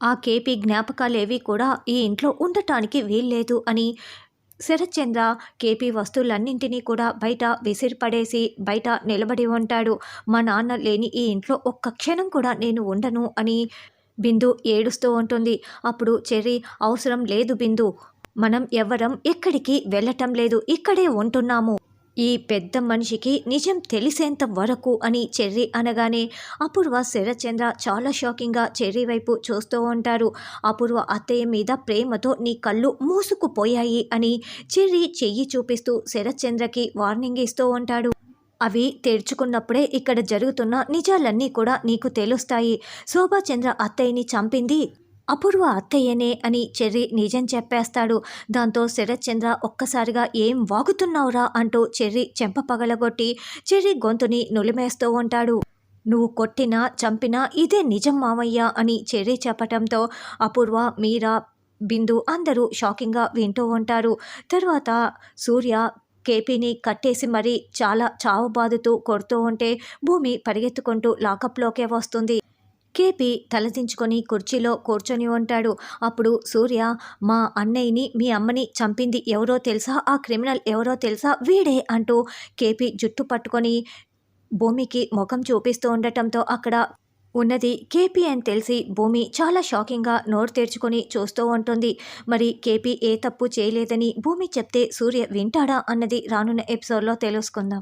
ఆ కేపీ జ్ఞాపకాలేవి కూడా ఈ ఇంట్లో ఉండటానికి వీల్లేదు అని శరత్చంద్ర కేపీ వస్తువులన్నింటినీ కూడా బయట విసిరిపడేసి బయట నిలబడి ఉంటాడు. మా నాన్న లేని ఈ ఇంట్లో ఒక్క క్షణం కూడా నేను ఉండను అని బిందు ఏడుస్తూ ఉంటుంది. అప్పుడు చెర్రీ, అవసరం లేదు బిందు, మనం ఎవ్వరం ఎక్కడికి వెళ్ళటం లేదు, ఇక్కడే ఉంటున్నాము ఈ పెద్ద మనిషికి నిజం తెలిసేంత వరకు అని చెర్రీ అనగానే అపూర్వ శరత్చంద్ర చాలా షాకింగ్గా చెర్రీ వైపు చూస్తూ ఉంటారు. అపూర్వ అత్తయ్య మీద ప్రేమతో నీ కళ్ళు మూసుకుపోయాయి అని చెర్రీ చెయ్యి చూపిస్తూ శరత్చంద్రకి వార్నింగ్ ఇస్తూ ఉంటాడు. అవి తెరుచుకున్నప్పుడే ఇక్కడ జరుగుతున్న నిజాలన్నీ కూడా నీకు తెలుస్తాయి. శోభాచంద్ర అత్తయ్యని చంపింది అపూర్వ అత్తయ్యనే అని చెర్రీ నిజం చెప్పేస్తాడు. దాంతో శరత్చంద్ర ఒక్కసారిగా ఏం వాగుతున్నావురా అంటూ చెర్రీ చెంప పగలగొట్టి చెర్రీ గొంతుని నులిమేస్తూ ఉంటాడు. నువ్వు కొట్టినా చంపినా ఇదే నిజం మావయ్య అని చెర్రీ చెప్పటంతో అపూర్వ, మీరా, బిందు అందరూ షాకింగ్గా వింటూ ఉంటారు. తర్వాత సూర్య కేపీని కట్టేసి మరీ చాలా చావబాదుతూ కొడుతూ ఉంటే భూమి పరిగెత్తుకుంటూ లాకప్లోకే వస్తుంది. కేపీ తలదించుకొని కుర్చీలో కూర్చొని ఉంటాడు. అప్పుడు సూర్య, మా అన్నయ్యని మీ అమ్మని చంపింది ఎవరో తెలుసా, ఆ క్రిమినల్ ఎవరో తెలుసా, వీడే అంటూ కేపీ జుట్టు పట్టుకొని భూమికి ముఖం చూపిస్తూ ఉండటంతో అక్కడ ఉన్నది కేపీ అని తెలిసి భూమి చాలా షాకింగ్గా నోరు తెరుచుకొని చూస్తూ ఉంటుంది. మరి కేపీ ఏ తప్పు చేయలేదని భూమి చెప్తే సూర్య వింటాడా అన్నది రానున్న ఎపిసోడ్లో తెలుసుకుందాం.